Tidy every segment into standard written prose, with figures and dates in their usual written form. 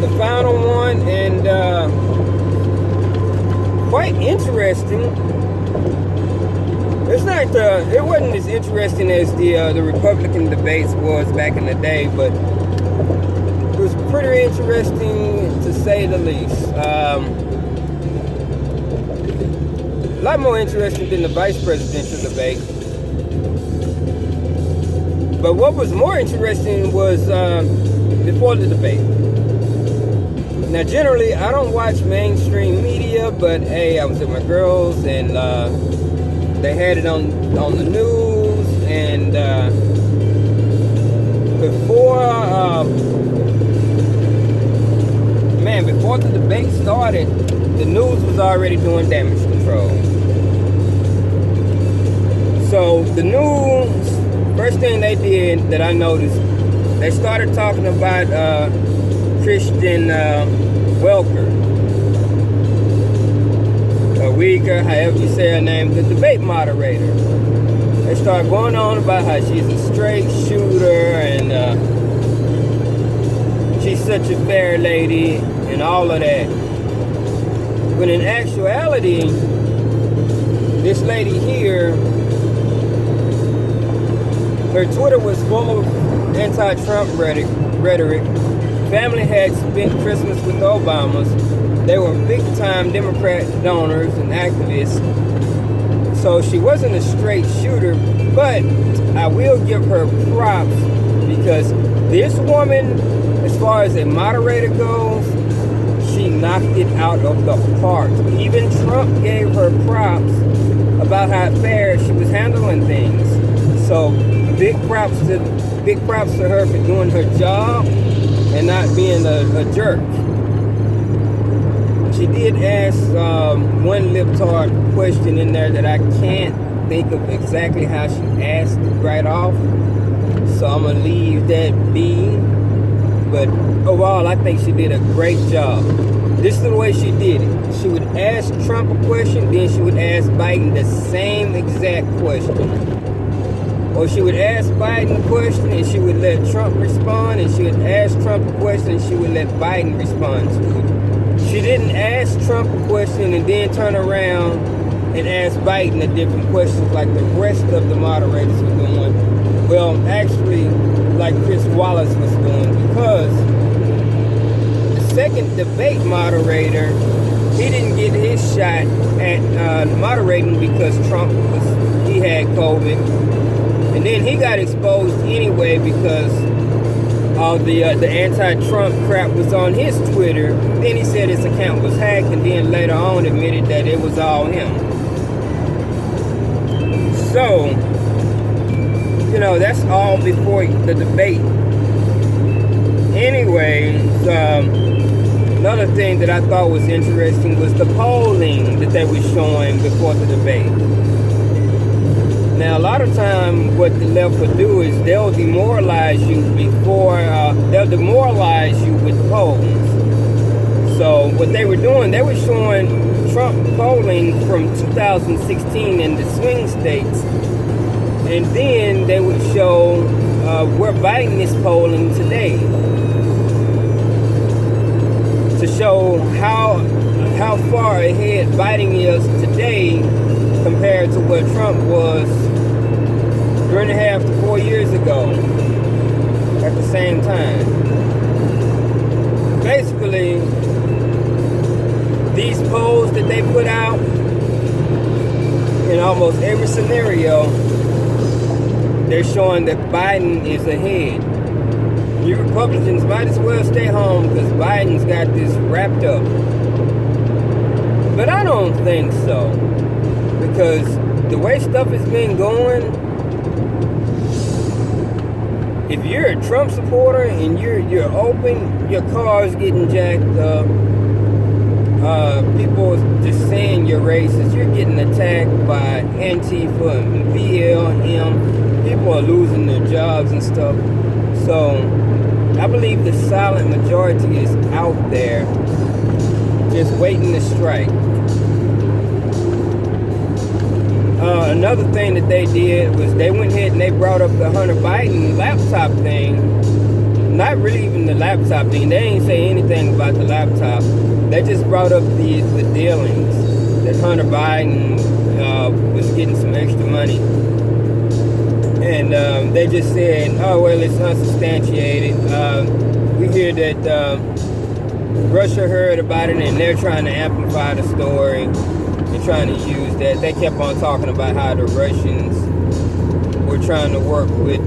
the final one, and quite interesting. It wasn't as interesting as the Republican debates was back in the day, but it was pretty interesting to say the least. A lot more interesting than the vice presidential debate. But what was more interesting was before the debate. Now, generally, I don't watch mainstream media, but hey, I was with my girls, and they had it on the news, and before the debate started, the news was already doing damage control. So the news, first thing they did that I noticed, they started talking about Christian Welker. Uyghur, however you say her name, the debate moderator. They start going on about how she's a straight shooter and she's such a fair lady and all of that. But in actuality, this lady here, her Twitter was full of anti-Trump rhetoric. Family had spent Christmas with the Obamas. They were big-time Democrat donors and activists. So she wasn't a straight shooter, but I will give her props because this woman, as far as a moderator goes, she knocked it out of the park. Even Trump gave her props about how fair she was handling things. So big props to her for doing her job and not being a jerk. She did ask one libtard question in there that I can't think of exactly how she asked it right off. So I'm going to leave that be. But overall, I think she did a great job. This is the way she did it. She would ask Trump a question, then she would ask Biden the same exact question. Or she would ask Biden a question and she would let Trump respond, and she would ask Trump a question and she would let Biden respond to it. She didn't ask Trump a question and then turn around and ask Biden a different question like the rest of the moderators were doing. Well, actually, like Chris Wallace was doing, because the second debate moderator, he didn't get his shot at moderating because he had COVID. And then he got exposed anyway because all the anti-Trump crap was on his Twitter. Then he said his account was hacked, and then later on admitted that it was all him. So, that's all before the debate. Anyways, another thing that I thought was interesting was the polling that they were showing before the debate. Now, a lot of time, what the left would do is they'll demoralize you they'll demoralize you with polls. So what they were doing, they were showing Trump polling from 2016 in the swing states, and then they would show where Biden is polling today to show how far ahead Biden is today compared to what Trump was 3.5 to 4 years ago at the same time. Basically, these polls that they put out in almost every scenario, they're showing that Biden is ahead. You Republicans might as well stay home because Biden's got this wrapped up. But I don't think so. Because the way stuff has been going, if you're a Trump supporter and you're open, your car's getting jacked up. People just saying you're racist. You're getting attacked by Antifa and BLM. People are losing their jobs and stuff. So I believe the silent majority is out there just waiting to strike. Another thing that they did was they went ahead and they brought up the Hunter Biden laptop thing. not really even the laptop thing. They ain't say anything about the laptop. They just brought up the dealings that Hunter Biden was getting some extra money. And they just said, oh, well, it's unsubstantiated. We hear that Russia heard about it and they're trying to amplify the story and trying to use that. They kept on talking about how the Russians were trying to work with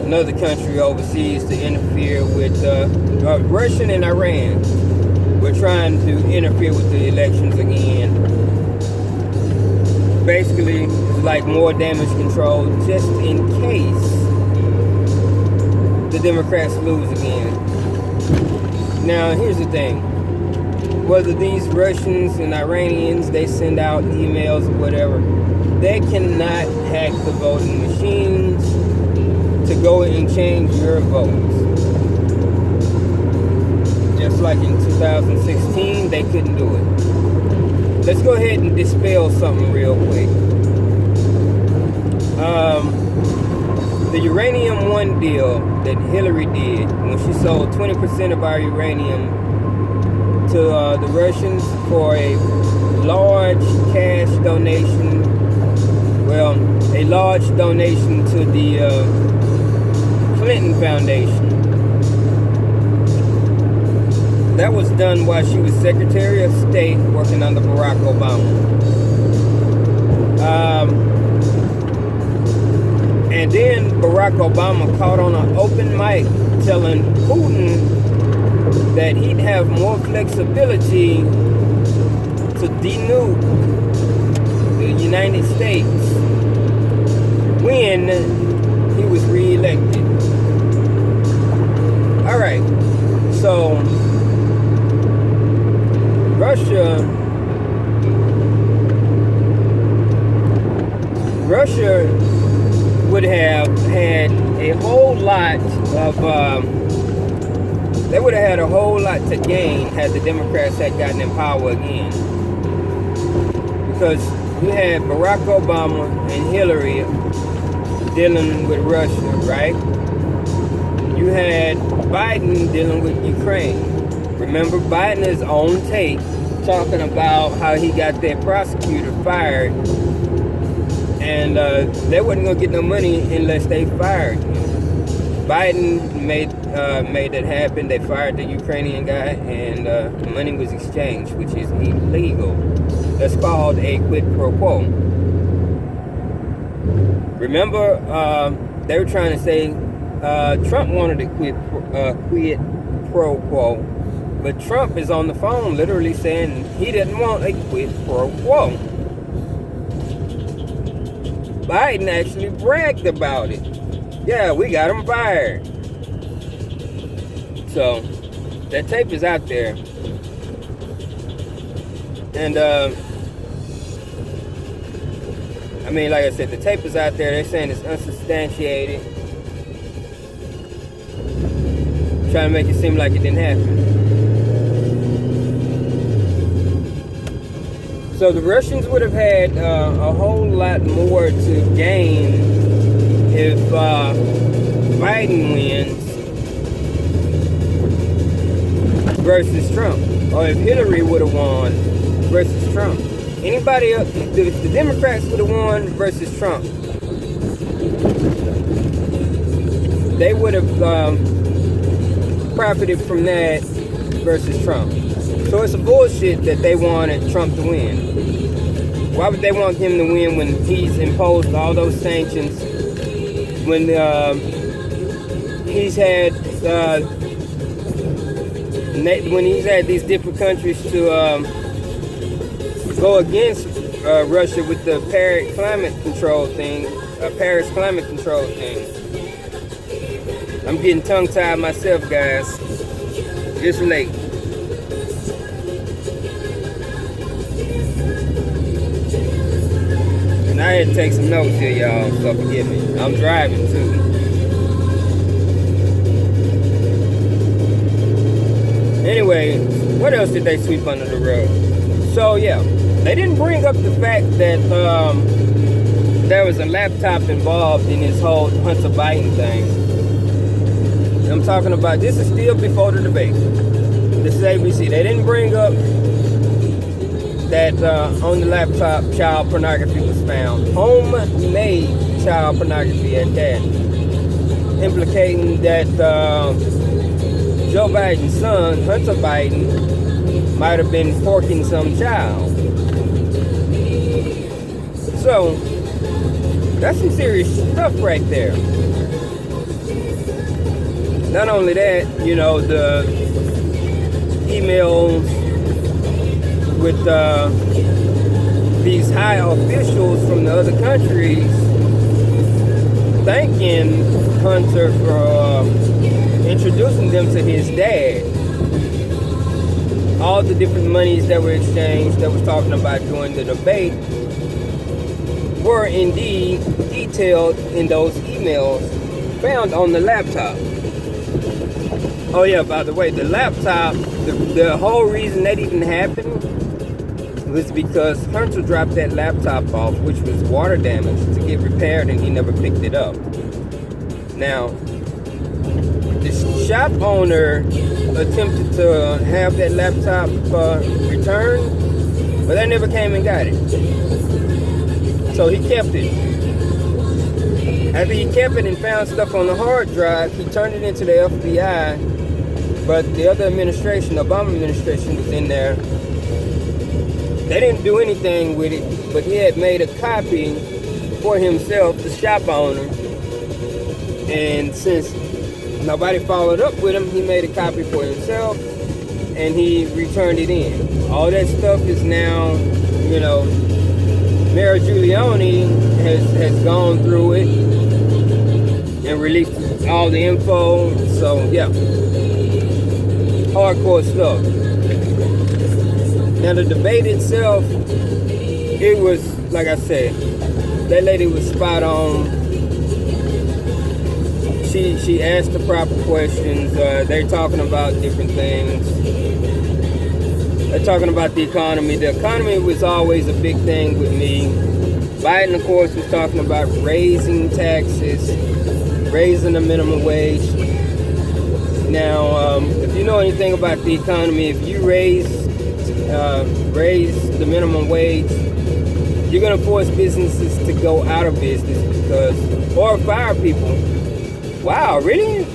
another country overseas to interfere with Russia and Iran. We're trying to interfere with the elections again. Basically, it's like more damage control just in case the Democrats lose again. Now, here's the thing. Whether these Russians and Iranians, they send out emails or whatever, they cannot hack the voting machines to go and change your votes. Just like in 2016, they couldn't do it. Let's go ahead and dispel something real quick. The Uranium One deal that Hillary did when she sold 20% of our uranium to the Russians for a large cash donation. Well, a large donation to the Clinton Foundation. That was done while she was Secretary of State working under Barack Obama. And then Barack Obama caught on an open mic telling Putin that he'd have more flexibility to denuke the United States when he was reelected. All right, so Russia would have had a whole lot of, they would have had a whole lot to gain had the Democrats had gotten in power again. Because you had Barack Obama and Hillary dealing with Russia, right? You had Biden dealing with Ukraine. Remember, Biden is on tape talking about how he got that prosecutor fired, and they wasn't gonna get no money unless they fired him. Biden made that happen. They fired the Ukrainian guy, and the money was exchanged, which is illegal. That's called a quid pro quo. Remember, they were trying to say Trump wanted a quid pro quo, but Trump is on the phone literally saying he didn't want a quid pro quo. Biden actually bragged about it. Yeah, we got him fired. So, that tape is out there. And, I mean, like I said, the tape is out there. They're saying it's unsubstantiated. Trying to make it seem like it didn't happen. So the Russians would have had a whole lot more to gain if Biden wins versus Trump, or if Hillary would have won versus Trump. Anybody else, if the Democrats would have won versus Trump, they would have profited from that versus Trump. So it's a bullshit that they wanted Trump to win. Why would they want him to win when he's imposed all those sanctions? When he's had these different countries to go against Russia with the Paris climate control thing. I'm getting tongue-tied myself, guys. Just late. And I had to take some notes here, y'all, so forgive me. I'm driving, too. Anyway, what else did they sweep under the rug? So, yeah, they didn't bring up the fact that there was a laptop involved in this whole Hunter Biden thing. I'm talking about, this is still before the debate. This is ABC. They didn't bring up that on the laptop child pornography was found. Homemade child pornography at that. Implicating that Joe Biden's son, Hunter Biden, might have been forking some child. So, that's some serious stuff right there. Not only that, the emails with these high officials from the other countries thanking Hunter for introducing them to his dad. All the different monies that were exchanged, that was talking about during the debate, were indeed detailed in those emails found on the laptop. Oh yeah, by the way, the laptop, the whole reason that even happened was because Hunter dropped that laptop off, which was water damaged, to get repaired, and he never picked it up. Now, the shop owner attempted to have that laptop returned, but they never came and got it. So he kept it. After he kept it and found stuff on the hard drive, he turned it into the FBI, but the other administration, the Obama administration, was in there. They didn't do anything with it, but he had made a copy for himself, the shop owner, and since nobody followed up with him, he made a copy for himself, and he returned it in. All that stuff is now, Mayor Giuliani has gone through it and released all the info. So yeah, hardcore stuff. Now the debate itself, it was, like I said, that lady was spot on. She asked the proper questions. They're talking about different things. They're talking about the economy. The economy was always a big thing with me. Biden, of course, was talking about raising taxes, raising the minimum wage. Now, if you know anything about the economy, if you raise the minimum wage, you're going to force businesses to go out of business or fire people. Wow, really?